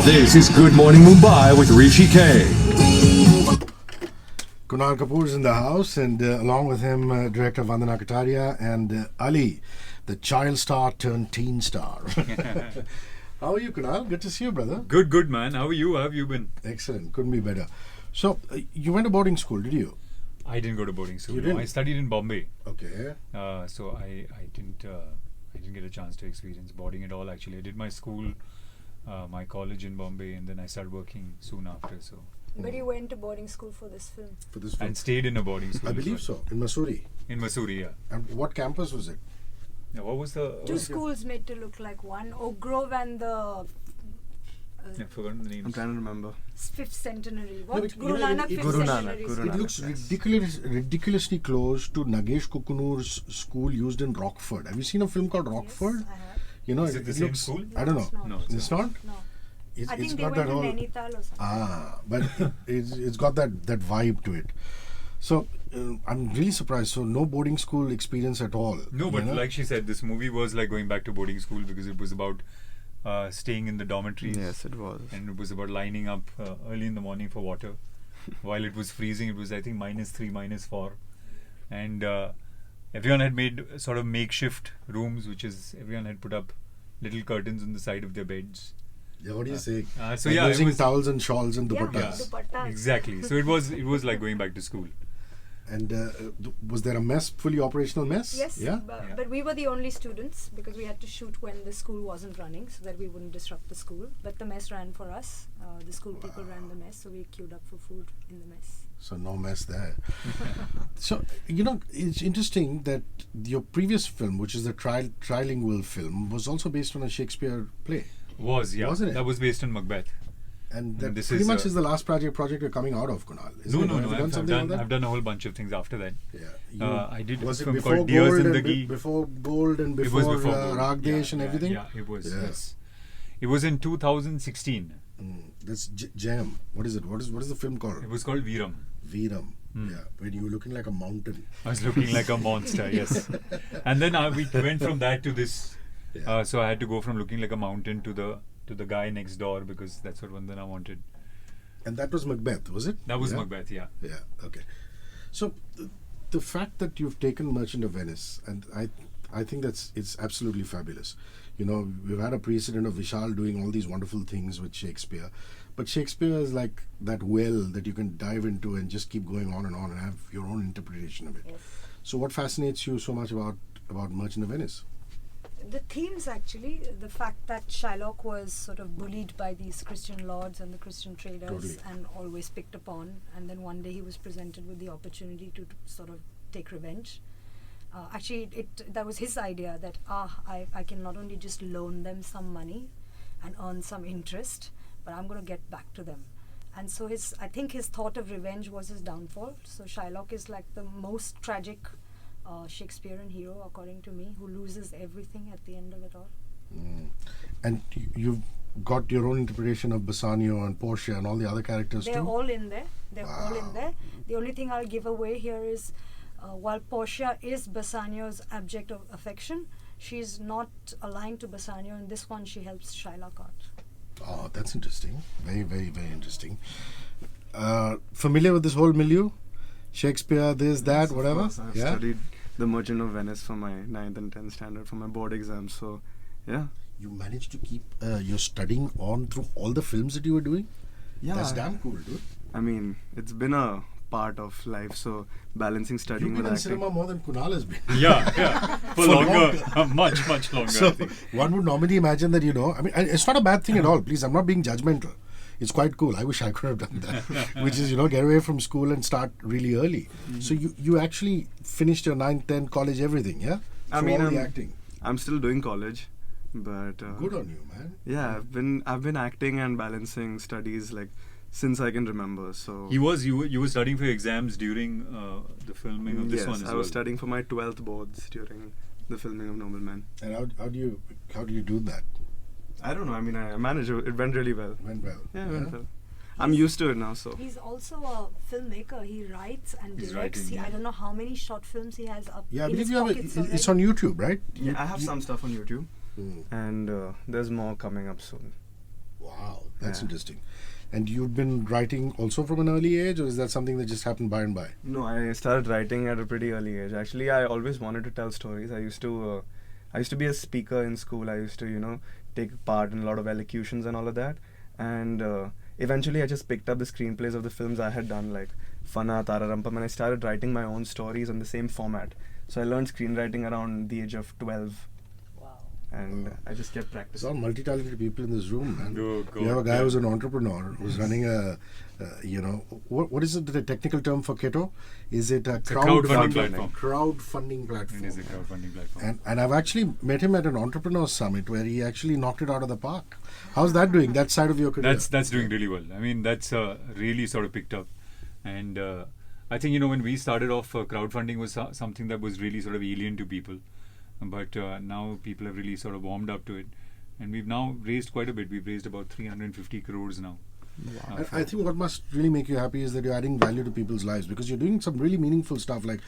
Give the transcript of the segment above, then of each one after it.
This is Good Morning Mumbai with Hrishi K. Kunal Kapoor is in the house, and along with him, director Vandana Kataria and Ali, the child star turned teen star. How are you, Kunal? Good to see you, brother. Good, man. How are you? How have you been? Excellent. Couldn't be better. So, you went to boarding school, did you? I didn't go to boarding school. You No, didn't? I studied in Bombay. Okay. So I didn't get a chance to experience boarding at all. Actually, I did my school, my college in Bombay, and then I started working soon after. So But you went to boarding school for this film. For this film. and stayed in a boarding school. I as believe well. so. In Missouri. In Missouri, yeah. And what campus was it? Now, what was the? Two schools made to look like one. Oak Grove and the I've forgotten the names. I'm trying to remember. fifth centenary. No, What? but Guru you know, Nanak it- fifth Guru Nanak, centenary. Guru school. It looks Yes. ridiculously close to Nagesh Kukunur's school used in Rockford. Have you seen a film called Rockford? Yes, I have. You know, Is it the same looks, school? I don't know. It's not. No, It's not? No. It's, I it's think they got went that to whole Nainital or something. but it's got that vibe to it. So I'm really surprised. So no boarding school experience at all. No, you but know? like she said, this movie was like going back to boarding school because it was about staying in the dormitories. Yes, it was. And it was about lining up early in the morning for water. While it was freezing, it was I think -3, -4, and everyone had made sort of makeshift rooms, which is everyone had put up little curtains on the side of their beds. Yeah, what do you say? So Like yeah, it using was towels and shawls and Yeah, dupattas. dupattas. exactly. So it was like going back to school. And was there a mess, fully operational mess? Yes, Yeah. but we were the only students because we had to shoot when the school wasn't running so that we wouldn't disrupt the school. But the mess ran for us. The school people ran the mess, so we queued up for food in the mess. So no mess there. So it's interesting that your previous film, which is the trilingual film, was also based on a Shakespeare play, Yeah. Wasn't it? That was based on Macbeth. and that This pretty is, much is the last project you're coming out of, Kunal. Isn't it? No. Have you done something like that? I've done a whole bunch of things after that. Yeah. I did Was a it film before called Dear Gold and Zindagi. before Gold and It was before, before Gold. Ragdesh and everything? Yeah, it was. Yeah. Yes. It was in 2016. That's Jam. What is it? What is the film called? It was called Veeram. Veeram. Yeah, when you were looking like a mountain. I was looking like a monster, yes. And then we went from that to this. Yeah. So I had to go from looking like a mountain to the guy next door because that's what Vandana wanted. And that was Macbeth, was it? That was Yeah? Macbeth, yeah. Yeah, okay. So the fact that you've taken Merchant of Venice, and I think it's absolutely fabulous. You know, we've had a precedent of Vishal doing all these wonderful things with Shakespeare, but Shakespeare is like that well that you can dive into and just keep going on and have your own interpretation of it. Yes. So what fascinates you so much about Merchant of Venice? The themes, actually, the fact that Shylock was sort of bullied by these Christian lords and the Christian traders Totally. and always picked upon, and then one day he was presented with the opportunity to sort of take revenge. Actually, that was his idea that I can not only just loan them some money and earn some interest, but I'm going to get back to them. And so I think his thought of revenge was his downfall. So Shylock is like the most tragic Shakespearean hero, according to me, who loses everything at the end of it all. And you've got your own interpretation of Bassanio and Portia and all the other characters They're too? all in there. They're all in there. The only thing I'll give away here is while Portia is Bassanio's object of affection, she's not aligned to Bassanio. In this one, she helps Shylock out. Oh, that's interesting. Very, very, very interesting. Familiar with this whole milieu? Shakespeare, this, that, Of whatever? course, I've studied The Merchant of Venice for my 9th and 10th standard for my board exams. So, yeah. You managed to keep your studying on through all the films that you were doing? Yeah. That's damn cool, dude. I mean, it's been a part of life. So, balancing studying You've been with in acting. cinema more than Kunal has been. Yeah. For longer. Much longer, So I think. one would normally imagine that, I mean, and it's not a bad thing at all. Please, I'm not being judgmental. It's quite cool. I wish I could have done that. Which is, get away from school and start really early. So you actually finished your 9th, 10th, college, everything, yeah? I Through mean, all the acting. I'm still doing college, but Good on you, man. yeah, I've been acting and balancing studies like since I can remember. So You were studying for exams during the filming of this yes, one as I well. was studying for my 12th boards during the filming of Noblemen. And how do you do that? I don't know. I mean, I managed it. It went really well. Went well. Yeah, it went well. I'm used to it now, so. He's also a filmmaker. He writes and He's directs. writing, yeah. I don't know how many short films he has up. Yeah, I in believe his you have pockets it's already. on YouTube, right? Yeah, I have some stuff on YouTube. and there's more coming up soon. Wow, that's Yeah. interesting. And you've been writing also from an early age, or is that something that just happened by and by? No, I started writing at a pretty early age. Actually, I always wanted to tell stories. I used to be a speaker in school. I used to, take part in a lot of elocutions and all of that. And eventually, I just picked up the screenplays of the films I had done, like Fana, Tararampam, and I started writing my own stories on the same format. So I learned screenwriting around the age of 12. And I just kept There's practicing. all multi-talented people in this room, man. Oh, God, You have a guy yeah. who's an entrepreneur who's running a, what is it, the technical term for Keto? Is it a It's a crowdfunding platform. Crowdfunding platform. It is a crowdfunding platform. And I've actually met him at an entrepreneur summit where he actually knocked it out of the park. How's that doing? That side of your career? That's doing really well. I mean, that's really sort of picked up. And I think, when we started off, crowdfunding was something that was really sort of alien to people. But now people have really sort of warmed up to it. And we've now raised quite a bit. We've raised about 350 crores now. I think what must really make you happy is that you're adding value to people's lives, because you're doing some really meaningful stuff, like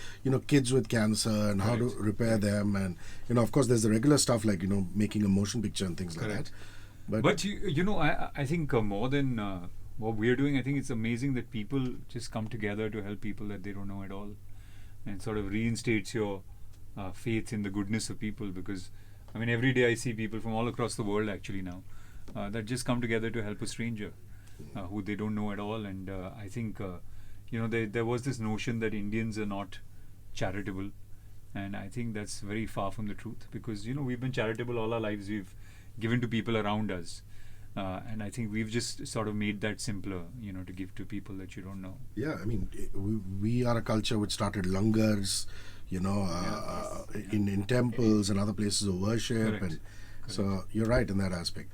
kids with cancer and how to Correct. repair them, and of course there's the regular stuff like making a motion picture and things like Correct. that. But I think more than what we're doing, I think it's amazing that people just come together to help people that they don't know at all, and sort of reinstates your faith in the goodness of people. Because I mean, every day I see people from all across the world actually now that just come together to help a stranger who they don't know at all. And I think there was this notion that Indians are not charitable, and I think that's very far from the truth, because we've been charitable all our lives. We've given to people around us, and I think we've just sort of made that simpler, to give to people that you don't know. Yeah, I mean, we are a culture which started langars, in temples and other places of worship. Correct. And so you're right in that aspect.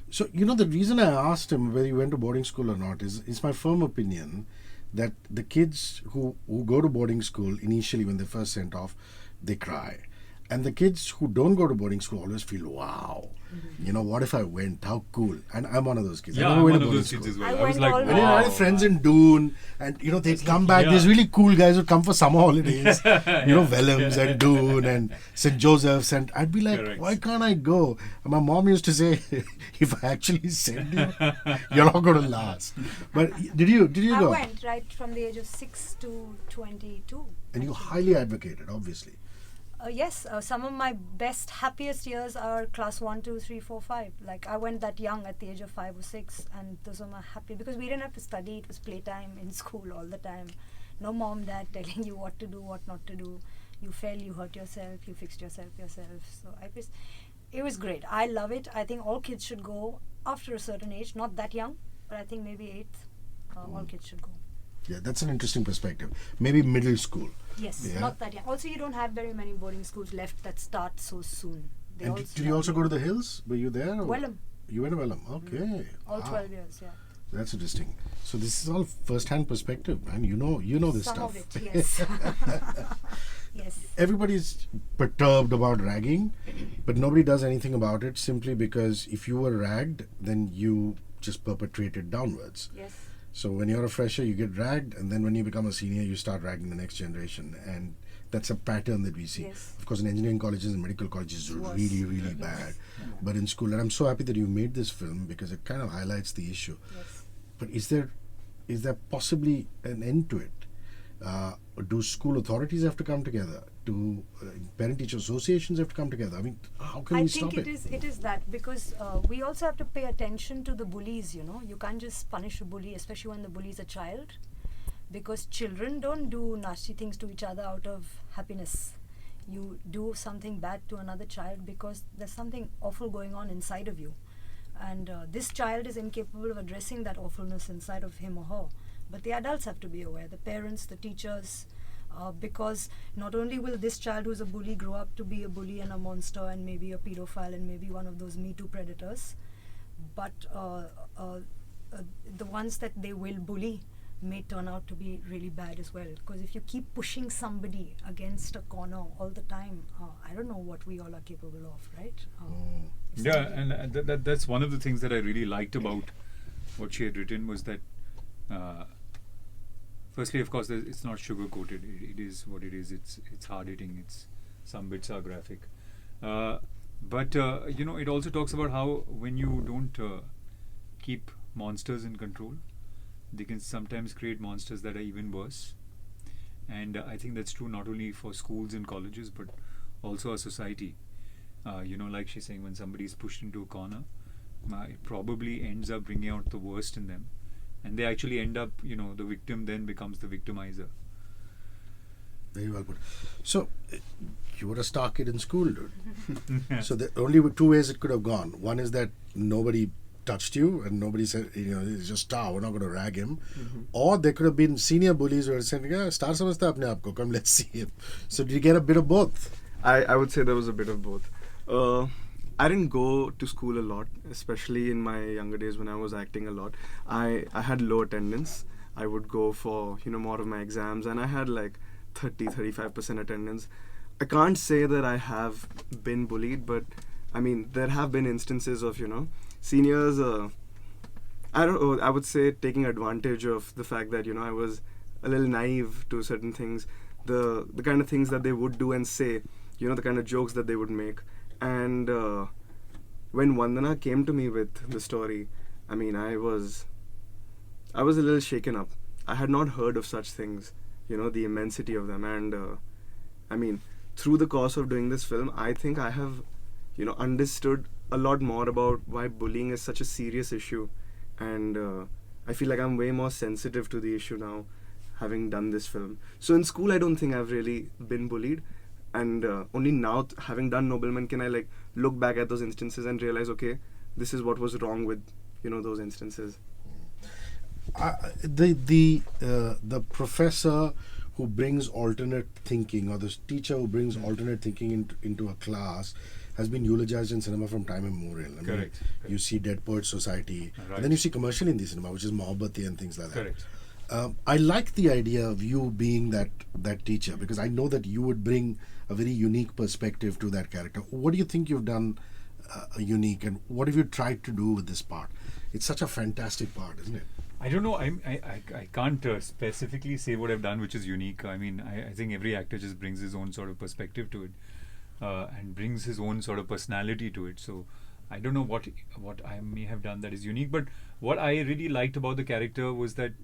So, the reason I asked him whether he went to boarding school or not is my firm opinion that the kids who go to boarding school initially, when they're first sent off, they cry. And the kids who don't go to boarding school always feel, wow, what if I went? How cool. And I'm one of those kids. I Yeah, never I'm went one to of boarding those kids school. as well. I I was went like, all And then I wow. had friends in Doon, and they'd come back. yeah. There's really cool guys who'd come for summer holidays, Vellums and Doon and St. Joseph's, and I'd be like, Correct. why can't I go? And my mom used to say, if I actually send you, you're not going to last. But did you I go? went right from the age of 6 to 22. And you highly advocated, obviously. Yes, some of my best, happiest years are class 1, 2, 3, 4, 5. Like, I went that young at the age of 5 or 6, and those are my happy, because we didn't have to study. It was playtime in school all the time. No mom, dad telling you what to do, what not to do. You fell, you hurt yourself, you fixed yourself. So it was great. I love it. I think all kids should go after a certain age, not that young, but I think maybe 8th, all kids should go. Yeah, that's an interesting perspective. Maybe middle school. Yes, Yeah. not that young. Also, you don't have very many boarding schools left that start so soon. They And all did you also start go to the hills? Were you there? or- Wellham. You went to Vellum. Okay. All Wow. 12 years, yeah. That's interesting. So this is all first-hand perspective, man. You know this Some stuff. of it, yes. Yes. Everybody's perturbed about ragging, but nobody does anything about it, simply because if you were ragged, then you just perpetrate it downwards. Yes. So when you're a fresher, you get ragged, and then when you become a senior, you start ragging the next generation, and that's a pattern that we see. Yes. Of course, in engineering colleges and medical colleges, it's Worse. really, really bad. But in school, and I'm so happy that you made this film, because it kind of highlights the issue. Yes. But is there possibly an end to it? Do school authorities have to come together? Do parent-teacher associations have to come together? I mean, how can I we think stop it is that, because we also have to pay attention to the bullies, You can't just punish a bully, especially when the bully is a child, because children don't do nasty things to each other out of happiness. You do something bad to another child because there's something awful going on inside of you. And this child is incapable of addressing that awfulness inside of him or her. But the adults have to be aware, the parents, the teachers, because not only will this child who's a bully grow up to be a bully and a monster and maybe a pedophile and maybe one of those Me Too predators, but the ones that they will bully may turn out to be really bad as well. Because if you keep pushing somebody against a corner all the time, I don't know what we all are capable of, right? If Yeah, somebody- and that's one of the things that I really liked about what she had written, was that firstly, of course, it's not sugar coated. It is what it is. It's hard hitting. Some bits are graphic, But it also talks about how when you don't keep monsters in control, they can sometimes create monsters that are even worse. And I think that's true not only for schools and colleges, but also our society. Like she's saying, when somebody is pushed into a corner, it probably ends up bringing out the worst in them, and they actually end up, the victim then becomes the victimizer. Very well put. So, you were a star kid in school, dude. So, the only two ways it could have gone. One is that nobody touched you and nobody said, he's just star, we're not going to rag him. Or there could have been senior bullies who were saying, yeah, star samajhta apne aap ko, come let's see him. So, did you get a bit of both? I would say there was a bit of both. I didn't go to school a lot, especially in my younger days when I was acting a lot. I had low attendance. I would go for, more of my exams, and I had like 30-35% attendance. I can't say that I have been bullied, but I mean, there have been instances of, seniors, I don't know, I would say taking advantage of the fact that, I was a little naive to certain things, the kind of things that they would do and say, the kind of jokes that they would make. And when Vandana came to me with the story, I mean, I was a little shaken up. I had not heard of such things, the immensity of them. And I mean, through the course of doing this film, I think I have, understood a lot more about why bullying is such a serious issue. And I feel like I'm way more sensitive to the issue now, having done this film. So in school, I don't think I've really been bullied. And only now, having done Noblemen, can I like look back at those instances and realize, okay, this is what was wrong with, those instances. The professor who brings alternate thinking, or the teacher who brings alternate thinking into a class, has been eulogized in cinema from time immemorial. I mean, Correct. You see Dead Poets Society, Right. and then you see commercial Hindi cinema, which is Mohabbatein and things like that. Correct. I like the idea of you being that teacher, because I know that you would bring a very unique perspective to that character. What do you think you've done unique, and what have you tried to do with this part? It's such a fantastic part, isn't it? I don't know. I can't specifically say what I've done which is unique. I mean, I think every actor just brings his own sort of perspective to it, and brings his own sort of personality to it. So I don't know what I may have done that is unique. But what I really liked about the character was that,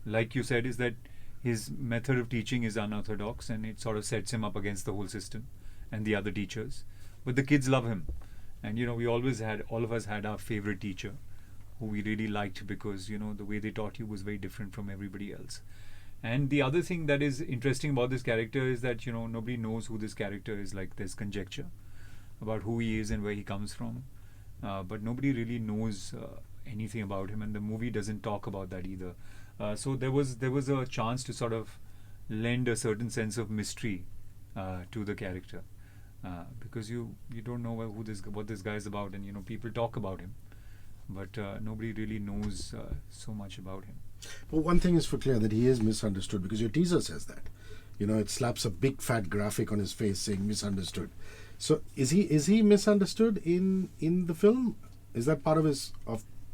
like you said, is that his method of teaching is unorthodox, and it sort of sets him up against the whole system and the other teachers. But the kids love him, and we all of us had our favorite teacher, who we really liked because the way they taught you was very different from everybody else. And the other thing that is interesting about this character is that nobody knows who this character is. Like, there's conjecture about who he is and where he comes from, but nobody really knows anything about him, and the movie doesn't talk about that either. So there was a chance to sort of lend a certain sense of mystery to the character, because you don't know what this guy is about, and people talk about him, but nobody really knows so much about him. But one thing is for clear, that he is misunderstood, because your teaser says that. It slaps a big fat graphic on his face saying misunderstood. So is he misunderstood in the film? Is that part of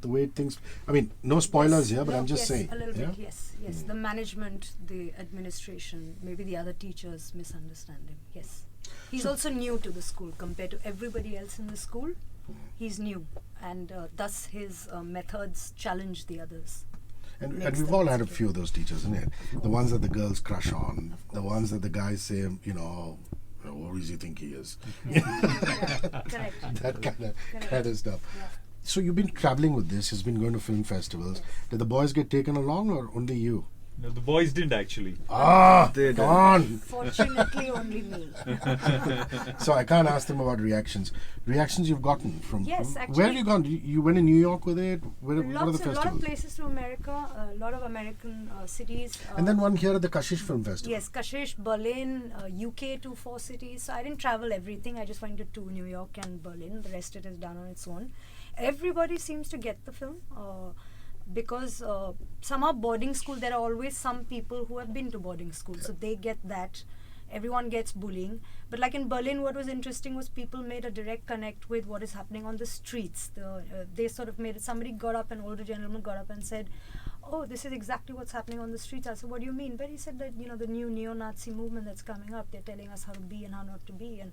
the way things? I mean, no spoilers here, but I'm just saying. A little yeah? bit, yes. The management, the administration, maybe the other teachers misunderstand him. Yes, he's also new to the school compared to everybody else in the school. He's new, and thus his methods challenge the others. And Makes we've them all had a miserable. few of those teachers, isn't it? The ones that the girls crush on, the ones that the guys say, what does he think he is? Correct. That kind of stuff. Yeah. So you've been traveling with this, you've been going to film festivals. Did the boys get taken along, or only you? No, the boys didn't actually. They did. Gone! Fortunately, only me. So I can't ask them about reactions. Reactions you've gotten from... Yes, Where actually- have you gone? You went to New York with it? What are the A lot festivals? of places to America, a lot of American cities. And then one here at the Kashish Film Festival. Yes, Kashish, Berlin, UK, 4 cities. So I didn't travel everything. I just went to New York and Berlin. The rest it is done on its own. Everybody seems to get the film because somehow boarding school, there are always some people who have been to boarding school. So they get that. Everyone gets bullying. But like in Berlin, what was interesting was people made a direct connect with what is happening on the streets. They sort of made it, somebody got up, an older gentleman got up and said, oh, this is exactly what's happening on the streets. I said, what do you mean? But he said that, the new neo-Nazi movement that's coming up, they're telling us how to be and how not to be. And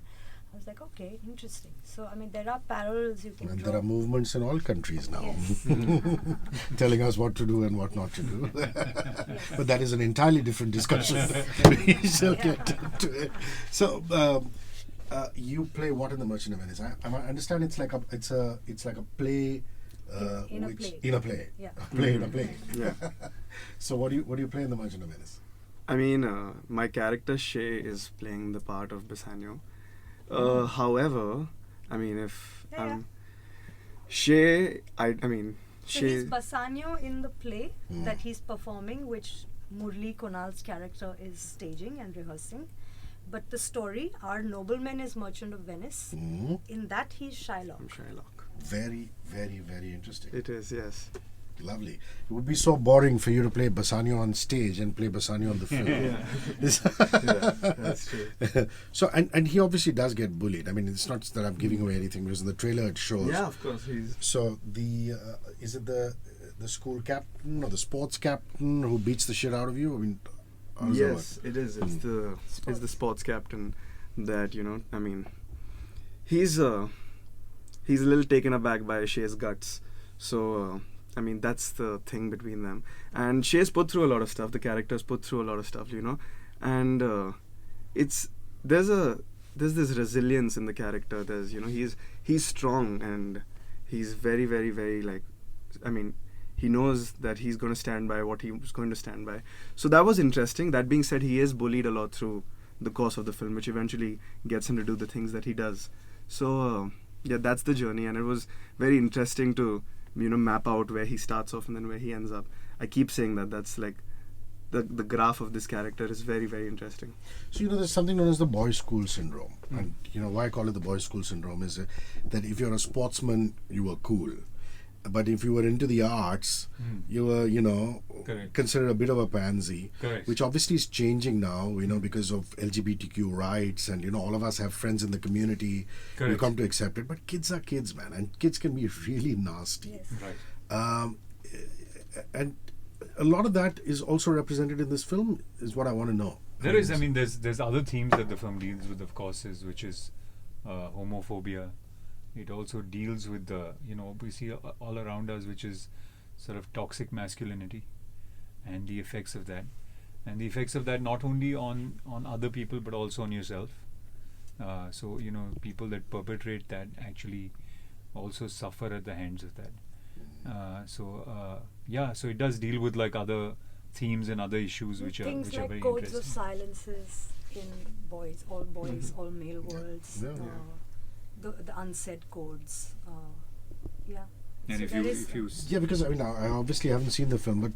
I was like, okay, interesting. So, I mean, there are parallels you can And draw. there are movements in all countries now Yes. telling us what to do and what not to do. But that is an entirely different discussion. We shall get to it. So, you play what in The Merchant of Venice? I understand it's like a play. In a play. In a play. Yeah. A play in a play. Yeah. So what do you play in The Merchant of Venice? I mean, my character Shay is playing the part of Bassanio. However, I mean, if Yeah. Shay, I mean, So Shay. he's Bassanio in the play Hmm. that he's performing, which Murli Kunal's character is staging and rehearsing. But the story, our Noblemen is Merchant of Venice. Mm. In that, he's Shylock. I'm Shylock. Very, very, very interesting. It is, yes. Lovely. It would be so boring for you to play Bassanio on stage and play Bassanio on the film. Yeah, that's true. So, and he obviously does get bullied. I mean, it's not that I'm giving away anything because in the trailer it shows. Yeah, of course. He's So is it the school captain or the sports captain who beats the shit out of you? I mean, how does that work? yes, it is. It's the sports captain that I mean, he's a little taken aback by Shay's guts. So I mean, that's the thing between them. And Shay's put through a lot of stuff. The characters put through a lot of stuff, and there's this resilience in the character. There's he's strong and he's very, very, very I mean, he knows that he's going to stand by what he was going to stand by. So that was interesting. That being said, he is bullied a lot through the course of the film, which eventually gets him to do the things that he does. So yeah, that's the journey, and it was very interesting to map out where he starts off and then where he ends up. I keep saying that's like the graph of this character is very, very interesting. So there's something known as the boys' school syndrome, and why I call it the boys' school syndrome is that if you're a sportsman, you were cool, but if you were into the arts, you were Correct. considered a bit of a pansy. Correct. Which obviously is changing now, because of LGBTQ rights, and all of us have friends in the community. We Correct. come to accept it, but kids are kids, man, and kids can be really nasty. Yes. Right. And a lot of that is also represented in this film, is what I want to know. There is, I mean, there's other themes that the film deals with, of course, which is homophobia. It also deals with the, we see all around us, which is sort of toxic masculinity and the effects of that. And the effects of that not only on other people, but also on yourself. So, people that perpetrate that actually also suffer at the hands of that. So it does deal with other themes and other issues which are Things like very codes interesting. of silences in boys, all male worlds. Yeah, The unsaid codes. Yeah. And So if there you, is- if you s- Yeah, because I obviously haven't seen the film, but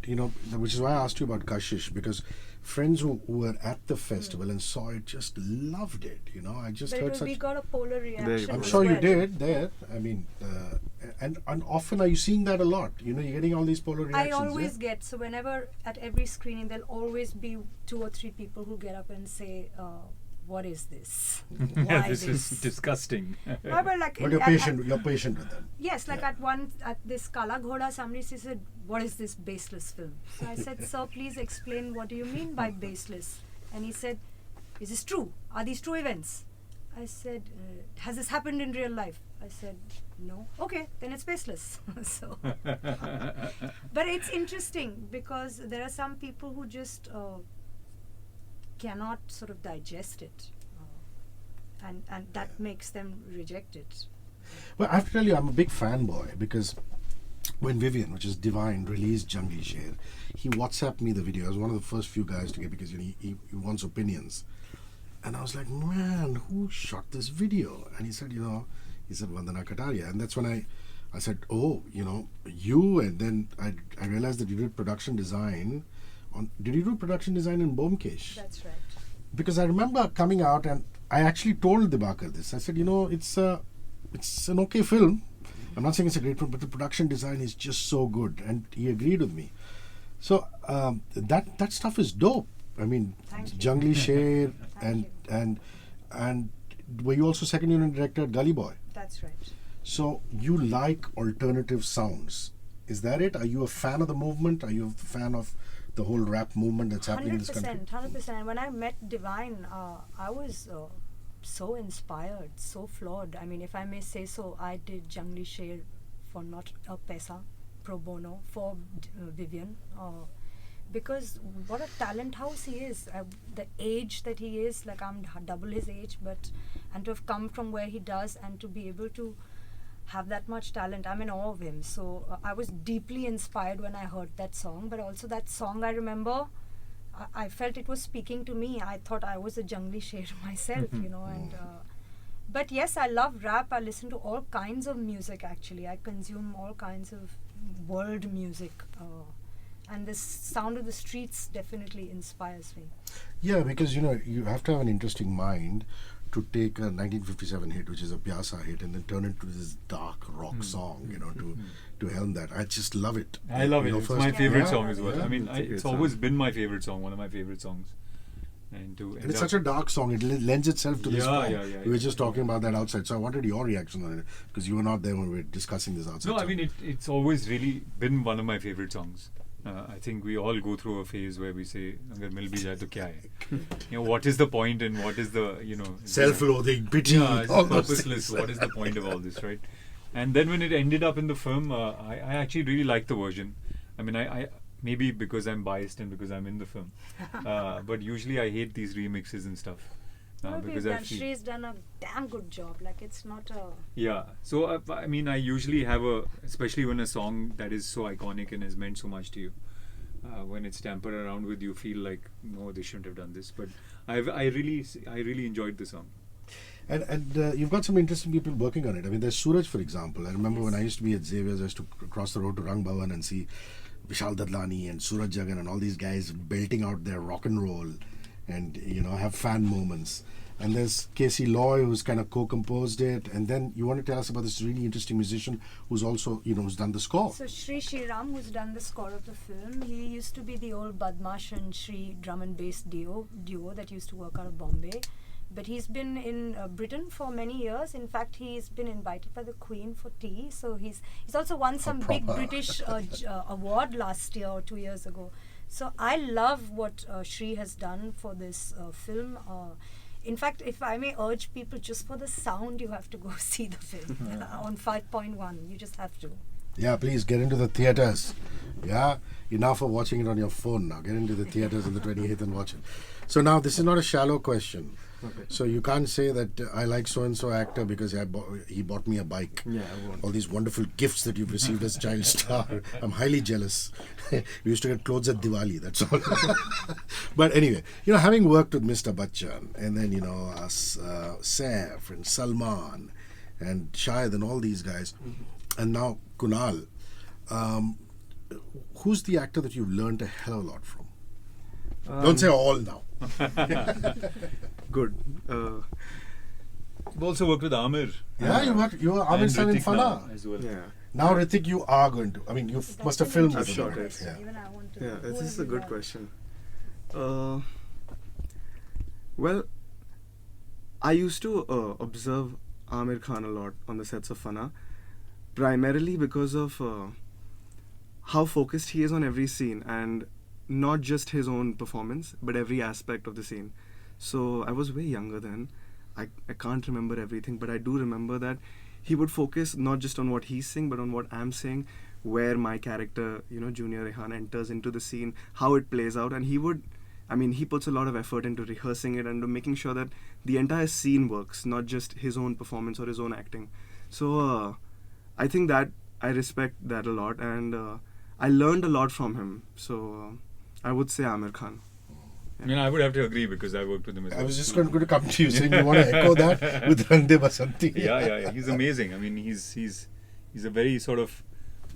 which is why I asked you about Kashish, because friends who were at the festival and saw it just loved it. I just But heard such. we got a polar reaction. I'm as sure you well. did there. I mean, and often are you seeing that a lot? You're getting all these polar I reactions. always get, so whenever at every screening there'll always be 2 or 3 people who get up and say, what is this? Why this is disgusting. No, but But you're patient. You're patient with them. Yes, like Yeah. at this Kala Ghoda, somebody said, what is this baseless film? So I said, sir, please explain what do you mean by baseless? And he said, is this true? Are these true events? I said, has this happened in real life? I said, no. Okay, then it's baseless. So, but it's interesting because there are some people who just cannot sort of digest it, and that makes them reject it. Well, I have to tell you, I'm a big fanboy because when Vivian, which is Divine, released Jungli Sher, he WhatsApped me the video. I was one of the first few guys to get, because he wants opinions. And I was like, man, who shot this video? And he said, Vandana Kataria. And that's when I said, oh, you. And then I realized that you did production design. Did you do production design in Bomkesh? That's right. Because I remember coming out and I actually told Dibakar this. I said, it's an okay film. I'm not saying it's a great film, but the production design is just so good. And he agreed with me. So that stuff is dope. I mean, Thank you. Jungli Sher Thank and were you also second unit director at Gully Boy? That's right. So you like alternative sounds. Is that it? Are you a fan of the movement? Are you a fan of the whole rap movement that's happening in this country? 100%. When I met Divine, I was so inspired, so flawed. I mean, if I may say so, I did Jungli Sher for not a paisa, pro bono, for Vivian. Because what a talent house he is. The age that he is, like I'm double his age, and to have come from where he does and to be able to have that much talent, I'm in awe of him. So I was deeply inspired when I heard that song, but also that song, I remember, I felt it was speaking to me. I thought I was a Jungli Sher myself, but yes, I love rap. I listen to all kinds of music, actually. I consume all kinds of world music. And this sound of the streets definitely inspires me. Yeah, because you have to have an interesting mind to take a 1957 hit, which is a Pyasa hit, and then turn it to this dark rock song, to helm that. I just love it. I love it. It's my favorite song as well. Yeah. I mean, it's always been my favorite song, one of my favorite songs. And it's such a dark song. It lends itself to this song. Yeah. We were just talking about that outside, so I wanted your reaction on it because you were not there when we were discussing this outside. No, I mean, it's always really been one of my favorite songs. I think we all go through a phase where we say, "Agar mil bhi jaye to kya hai?" What is the point and what is the self-loathing, pity, yeah, it's all those purposeless. things. What is the point of all this, right? And then when it ended up in the film, I actually really liked the version. I mean, I maybe because I'm biased and because I'm in the film, but usually I hate these remixes and stuff. Because Shree's done a damn good job. Like, it's not a... Yeah. So, I mean, I usually have especially when a song that is so iconic and has meant so much to you, when it's tampered around with, you feel like, no, they shouldn't have done this. But I really enjoyed the song. And you've got some interesting people working on it. I mean, there's Suraj, for example. I remember when I used to be at Xavier's, I used to cross the road to Rang Bhavan and see Vishal Dadlani and Suraj Jagan and all these guys belting out their rock and roll and, have fan moments. And there's Casey Loy, who's kind of co-composed it. And then you want to tell us about this really interesting musician who's also, who's done the score. So Shri Ram, who's done the score of the film, he used to be the old Badmash and Shri drum and bass duo that used to work out of Bombay. But he's been in Britain for many years. In fact, he's been invited by the Queen for tea. So he's also won some big British award last year or 2 years ago. So I love what Shri has done for this film. In fact, if I may urge people, just for the sound, you have to go see the film on 5.1. You just have to. Yeah, please get into the theatres. Yeah, enough of watching it on your phone now. Get into the theatres on the 28th and watch it. So now, this is not a shallow question. Okay. So you can't say that I like so-and-so actor because he bought me a bike. Yeah, I won't. All these wonderful gifts that you've received as child star. I'm highly jealous. We used to get clothes at Diwali, that's all. But anyway, having worked with Mr. Bachchan and then, Saif and Salman and Shahid and all these guys, and now Kunal, who's the actor that you've learned a hell of a lot from? Don't say all now. Good. You've also worked with Amir. Yeah, you were Amir and San in Hrithik Fana. now as well. Yeah. Now, Hrithik, you are going to. I mean, you must have filmed I've with shot him. it. Yeah. Even I want to. Yeah, Who this have is a you good done? question. Well, I used to observe Amir Khan a lot on the sets of Fana, primarily because of how focused he is on every scene, and not just his own performance, but every aspect of the scene. So I was way younger then. I can't remember everything, but I do remember that he would focus not just on what he's saying, but on what I'm saying, where my character, Junior Rehan, enters into the scene, how it plays out, and he puts a lot of effort into rehearsing it and to making sure that the entire scene works, not just his own performance or his own acting. So I think that I respect that a lot, and I learned a lot from him. So I would say Amir Khan. I mean, I would have to agree because I worked with him as well. I was just going to come to you saying you want to echo that with Rang De Basanti. Yeah. He's amazing. I mean, he's a very sort of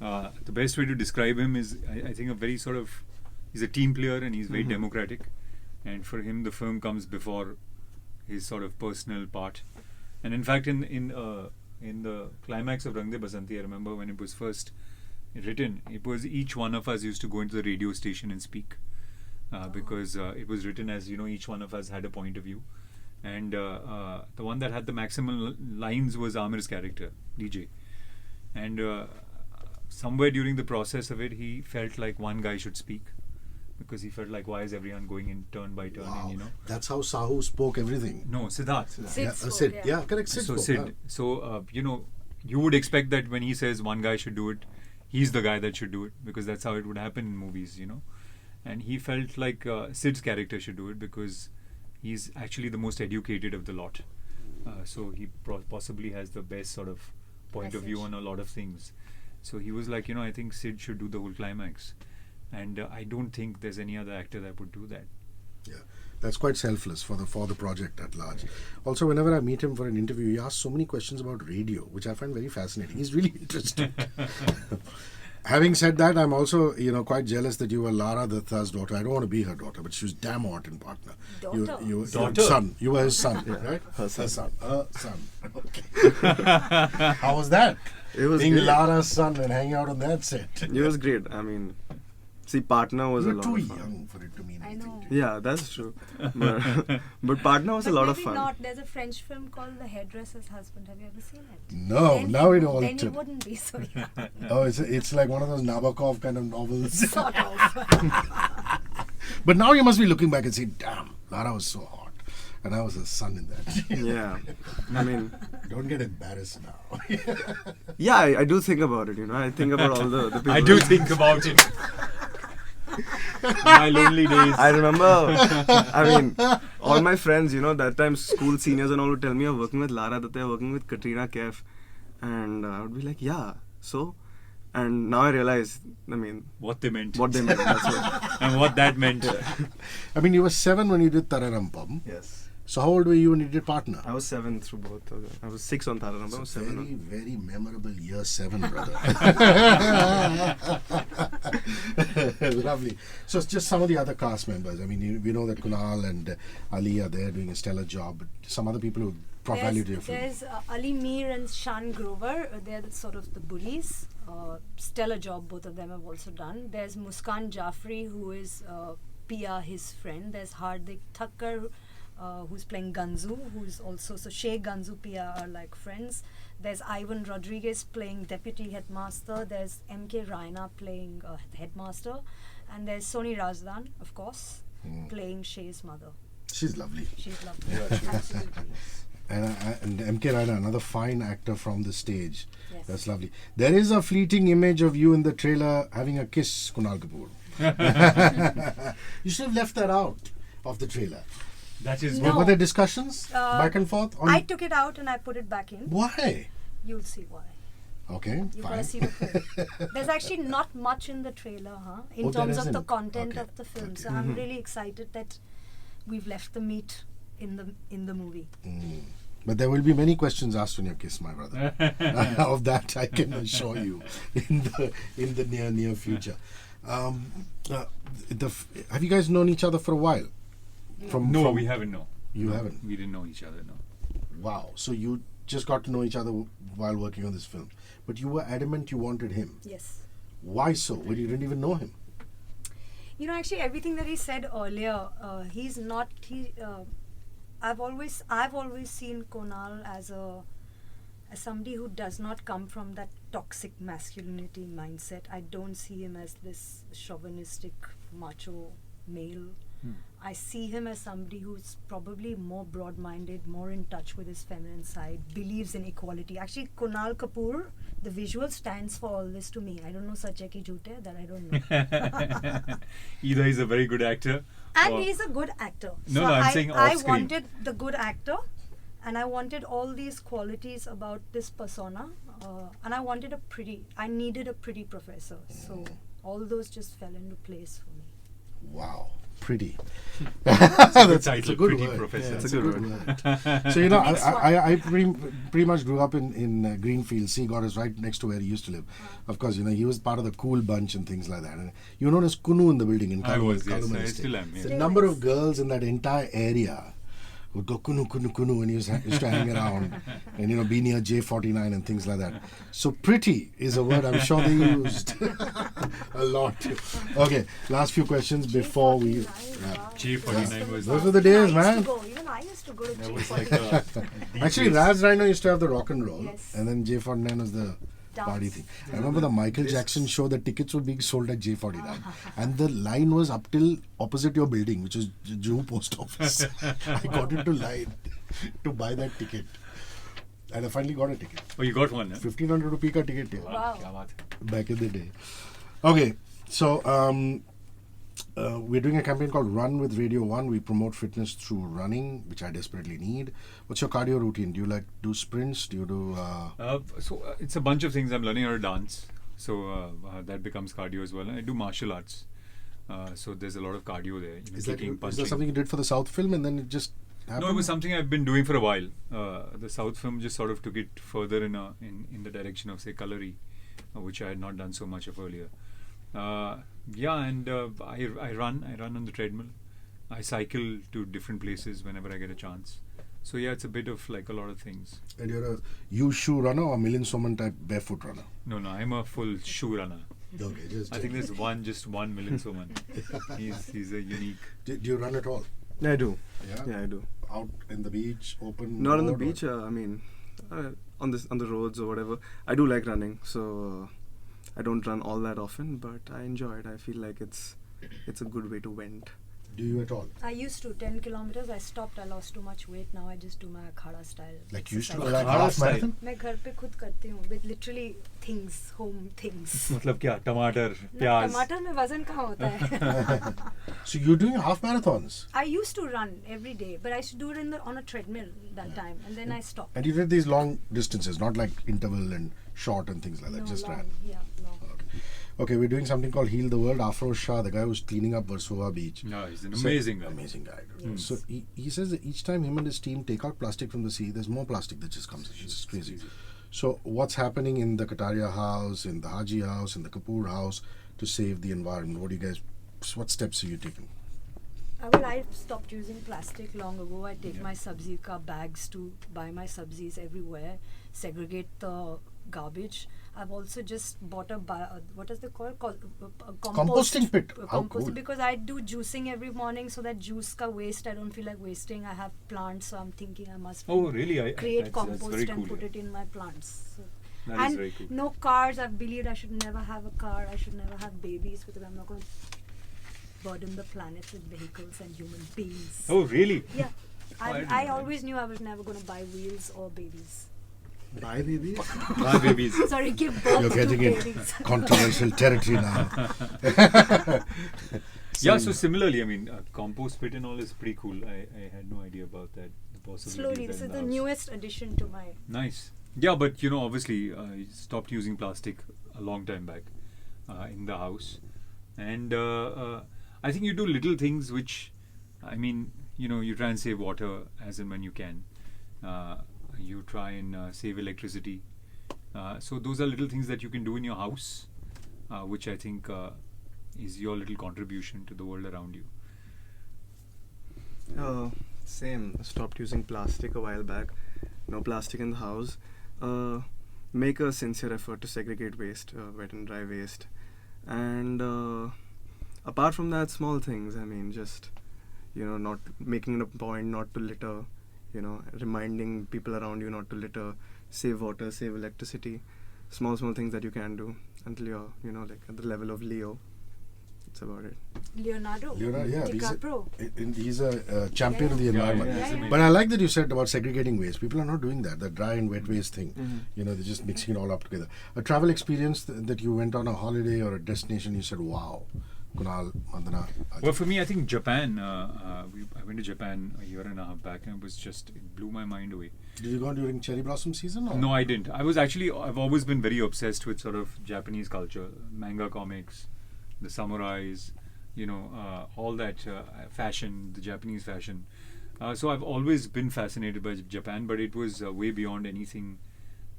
the best way to describe him is I think a very sort of he's a team player and he's very democratic, and for him the film comes before his sort of personal part. And in fact, in the climax of Rang De Basanti, I remember when it was first written, it was each one of us used to go into the radio station and speak. Because it was written as each one of us had a point of view, and the one that had the maximum lines was Amir's character, DJ, and somewhere during the process of it he felt like one guy should speak, because he felt like, why is everyone going in turn by turn? Wow. And That's how Sahu spoke everything. no, Siddharth. Sid Yeah, spoke, Sid. yeah. Yeah, correct. Sid So spoke, Sid. yeah. So you would expect that when he says one guy should do it, he's the guy that should do it, because that's how it would happen in movies, And he felt like Sid's character should do it because he's actually the most educated of the lot. So he possibly has the best sort of point of view Message. on a lot of things. So he was like, I think Sid should do the whole climax. And I don't think there's any other actor that would do that. Yeah, that's quite selfless for the project at large. Also, whenever I meet him for an interview, he asks so many questions about radio, which I find very fascinating. He's really interested. Having said that, I'm also, quite jealous that you were Lara Datta's daughter. I don't want to be her daughter, but she was damn hot in Partner. Daughter? You Daughter? son. You were his son, right? Her son. Her son. Okay. How was that? It was Being great. Lara's son and hanging out on that set. It was great. I mean, see, Partner was a You're lot too of fun. young for it to mean I anything know. to you. Yeah, that's true. But Partner was But a lot of maybe fun. not. There's a French film called The Hairdresser's Husband. Have you ever seen it? No, Then now he- it all Then you turned. wouldn't be so young. Oh, it's like one of those Nabokov kind of novels. Sort of. But now you must be looking back and saying, damn, Lara was so hot. And I was a son in that. Yeah. I mean, Don't get embarrassed now. yeah, I do think about it, I think about all the people. I do think about it. My lonely days. I remember, I mean, all my friends, that time school seniors and all would tell me, you're working with Lara Datta, you're working with Katrina Kaif. And I would be like, yeah, so? And now I realize, I mean, What they meant. what they meant. That's what. And what that meant. I mean, you were 7 when you did Tararampam. Yes. So how old were you when you did Partner? I was 7 through both of them. I was 6 on Tararamba, I was 7 Very, on. very memorable year 7, brother. Lovely. So it's just some of the other cast members. I mean, we know that Kunal and Ali are there doing a stellar job. But some other people who brought value to your film. There's Ali Mir and Shan Grover. They're sort of the bullies. Stellar job both of them have also done. There's Muskan Jafri, who is Pia, his friend. There's Hardik Thakkar, who's playing Ganzu, who's also, so Shay, Ganzu, Pia are like friends. There's Ivan Rodriguez playing Deputy Headmaster. There's MK Raina playing Headmaster. And there's Soni Razdan, of course, playing Shay's mother. She's lovely. She's lovely. Absolutely. And MK Raina, another fine actor from the stage. Yes. That's lovely. There is a fleeting image of you in the trailer having a kiss, Kunal Kapoor. You should have left that out of the trailer. That is No. Were there discussions back and forth? I took it out and I put it back in. Why? You'll see why. Okay, You fine. gotta see the film. There's actually not much in the trailer, in Oh, there terms of the isn't? content Okay. of the film. So I'm really excited that we've left the meat in the movie. But there will be many questions asked on your kiss, my brother. Of that, I can assure you, in the near future. Have you guys known each other for a while? No, we haven't. No, You No, haven't? We didn't know each other. No. Wow. So you just got to know each other while working on this film, but you were adamant you wanted him. Yes. Why so? Well, you didn't even know him. Actually, everything that he said earlier, he's not. I've always seen Kunal as somebody who does not come from that toxic masculinity mindset. I don't see him as this chauvinistic macho male. I see him as somebody who's probably more broad-minded, more in touch with his feminine side, believes in equality. Actually, Kunal Kapoor, the visual stands for all this to me. I don't know Sache ki jhoote, that I don't know. Either he's a very good actor, And or he's a good actor. No, I'm saying I off-screen. wanted the good actor, and I wanted all these qualities about this persona, and I needed a pretty professor. So all those just fell into place for me. Wow. Pretty. That's a good It's a title, good Pretty word. Professor. Yeah, It's a good word. So Next I pretty much grew up in Greenfield. Seagod is right next to where he used to live. Of course, he was part of the cool bunch and things like that. And you were known as Kunu in the building in I was, yes, Kaluman I Estate. still am, yeah. The Still number is. of girls in that entire area would go Kunu, Kunu, Kunu, and he used to hang around and be near J49 and things like that. So pretty is a word I'm sure they used a lot. Okay, last few questions before we. J49 was Those were the days, man. Even I used to go to That was J49. like Actually, Raz Rhino used to have the rock and roll, Yes. and then J49 was the party thing. I remember the Michael Jackson show, the tickets were being sold at J49 and the line was up till opposite your building, which is Juhu Post Office. I got into line to buy that ticket and I finally got a ticket. Oh, you got one? 1500 rupee ka ticket hai, Wow. Kya baat hai. back in the day. Okay, so we're doing a campaign called Run with Radio 1. We promote fitness through running, which I desperately need. What's your cardio routine? Do you like do sprints? Do you do... It's a bunch of things. I'm learning how to dance. So that becomes cardio as well. And I do martial arts. So there's a lot of cardio there. You know, is kicking, that punching. something you did for the South film and then it just happened? No, it was something I've been doing for a while. The South film just sort of took it further in the direction of, say, Kalari, which I had not done so much of earlier. I run on the treadmill. I cycle to different places whenever I get a chance. So yeah, it's a bit of like a lot of things. And you're a U-shoe runner or Milind Soman type barefoot runner? No, I'm a full shoe runner. Okay, just I think there's just one Milind Soman. He's a unique. Do you run at all? Yeah, I do. Yeah? I do. Out in the beach, open? Not on the road or- beach. On the roads or whatever. I do like running, so I don't run all that often, but I enjoy it. I feel like it's a good way to vent. Do you at all? I used to 10 kilometers. I stopped. I lost too much weight. Now I just do my akhada style. Like you used to exercise. like Akhada half style? marathon? मैं घर पे खुद करती हूँ with literally things, home things. मतलब क्या? टमाटर, ना, प्याज. टमाटर में वजन कहाँ होता है? So you're doing half marathons? I used to run every day, but I used to do it on a treadmill that time, and then I stopped. And you did these long distances, not like interval and short and things like that, No, just long, ran. yeah, no. Okay, we're doing something called Heal the World. Afro Shah, the guy who's cleaning up Versova Beach. No, he's an said- amazing guy. Amazing guy. Yes. So he says that each time him and his team take out plastic from the sea, there's more plastic that just comes in. It's just crazy. So what's happening in the Kataria house, in the Haji house, in the Kapoor house to save the environment? What steps are you taking? Well, I stopped using plastic long ago. I take Yeah. my sabzi ka bags to buy my sabzis everywhere, segregate the garbage. I've also just bought what is it called? Composting pit. How Compost, cool. because I do juicing every morning, so that juice ka waste I don't feel like wasting. I have plants, so I'm thinking I must Oh, really? create That's compost very and cool, put yeah. it in my plants. So That is and very cool. no cars. I've believed I should never have a car. I should never have babies because I'm not going to burden the planet with vehicles and human beings. Oh, really? Yeah. I didn't I know that. always knew I was never going to buy wheels or babies. Bye, baby. My babies. Sorry, give birth You're to getting in babies. controversial territory now. Yeah, so similarly, I mean, compost pit and all is pretty cool. I had no idea about that. The possibility. Slowly, this is the newest addition to my. Nice. Yeah, but you know, obviously, I stopped using plastic a long time back in the house. And I think you do little things which, I mean, you know, you try and save water as and when you can. You try and save electricity. So those are little things that you can do in your house, which I think is your little contribution to the world around you. Same. Stopped using plastic a while back. No plastic in the house. Make a sincere effort to segregate waste, wet and dry waste. And apart from that, small things. I mean, just, you know, not making it a point not to litter. You know, reminding people around you not to litter. Save water, save electricity. Small things that you can do until you're, you know, like at the level of Leo. That's about it. Leonardo Yeah, DiCaprio. he's a champion of the Yeah, environment. yeah, Yeah, yeah. But I like that you said about segregating waste. People are not doing that, the dry and wet waste thing. Mm-hmm. You know, they're just mixing it all up together. A travel experience that you went on a holiday or a destination, you said, wow, Kunal, Vandana. Well, for me, I think Japan. I went to Japan a year and a half back, and it blew my mind away. Did you go during cherry blossom season? Or? No, I didn't. I've always been very obsessed with sort of Japanese culture, manga comics, the samurais, you know, all that fashion, the Japanese fashion. So I've always been fascinated by Japan, but it was way beyond anything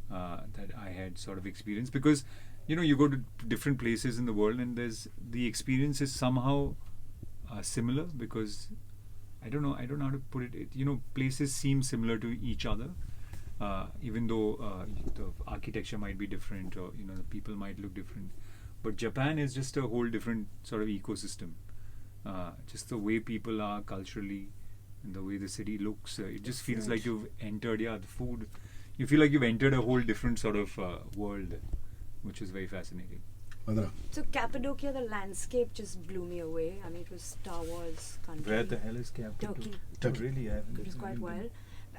that I had sort of experienced, because you know, you go to different places in the world and the experience is somehow similar, because I don't know how to put it. You know, places seem similar to each other, even though the architecture might be different, or you know, the people might look different. But Japan is just a whole different sort of ecosystem. Just the way people are culturally, and the way the city looks, it just feels like you've entered. Yeah, the food. You feel like you've entered a whole different sort of world. which is very fascinating. Vandana. So Cappadocia, the landscape just blew me away. I mean, it was Star Wars country. Where the hell is Captain? Turkey. Really, I haven't. It was quite wild.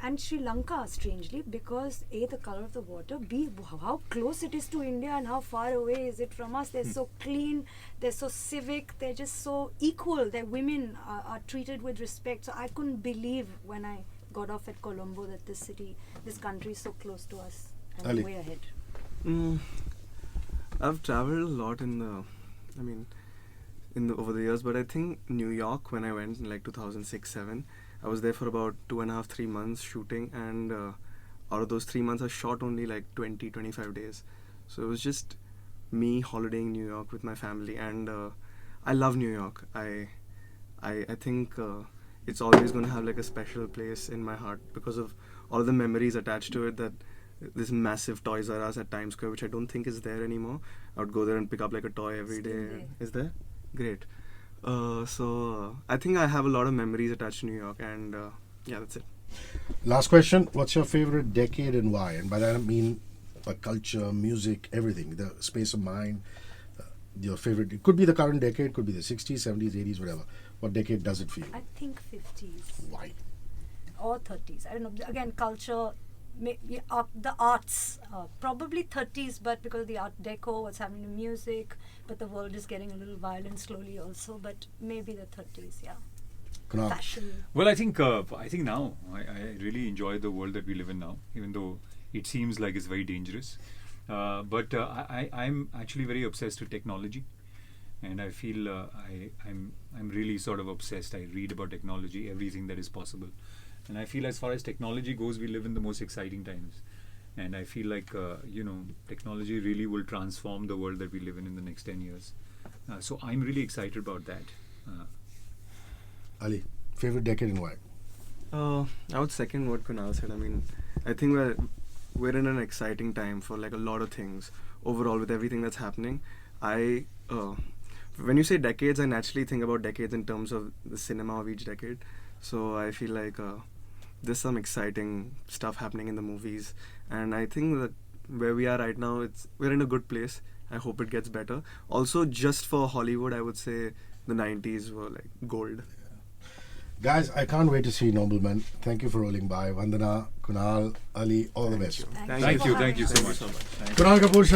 And Sri Lanka, strangely, because A, the color of the water, B, how close it is to India and how far away is it from us. They're so clean, they're so civic, they're just so equal. Their women are treated with respect. So I couldn't believe when I got off at Colombo that this country is so close to us and Ali. way ahead. I've traveled a lot over the years, but I think New York, when I went in like 2006-07, I was there for about 2.5-3 months shooting, and out of those 3 months I shot only like 20-25 days. So it was just me holidaying in New York with my family, and I love New York. I think it's always going to have like a special place in my heart because of all the memories attached to it. That this massive Toys R Us at Times Square, which I don't think is there anymore. I would go there and pick up like a toy every Still day. there. Is there? Great. So I think I have a lot of memories attached to New York, and yeah, that's it. Last question. What's your favorite decade and why? And by that I mean culture, music, everything. The space of mind. Your favorite. It could be the current decade, could be the 60s, 70s, 80s, whatever. What decade does it for you? I think 50s Why? or 30s. I don't know. Again, culture, the arts, probably 30s, but because of the Art Deco, what's happening in music, but the world is getting a little violent slowly also, but maybe the 30s, yeah. Kunal. Fashion. Well, I think now I really enjoy the world that we live in now, even though it seems like it's very dangerous. But I'm actually very obsessed with technology, and I feel I'm really sort of obsessed. I read about technology, everything that is possible, and I feel as far as technology goes, we live in the most exciting times, and I feel like technology really will transform the world that we live in the next 10 years. So I'm really excited about that. Ali, favorite decade and why? I would second what Kunal said. I mean, I think we're in an exciting time for like a lot of things overall with everything that's happening. When you say decades, I naturally think about decades in terms of the cinema of each decade. So I feel like there's some exciting stuff happening in the movies, and I think that where we are right now, we're in a good place. I hope it gets better. Also, just for Hollywood, I would say the 90s were like gold. Guys, I can't wait to see Noblemen. Thank you for rolling by. Vandana, Kunal, Ali, all the best. Thank you for having so us. much. Kunal Kapoor.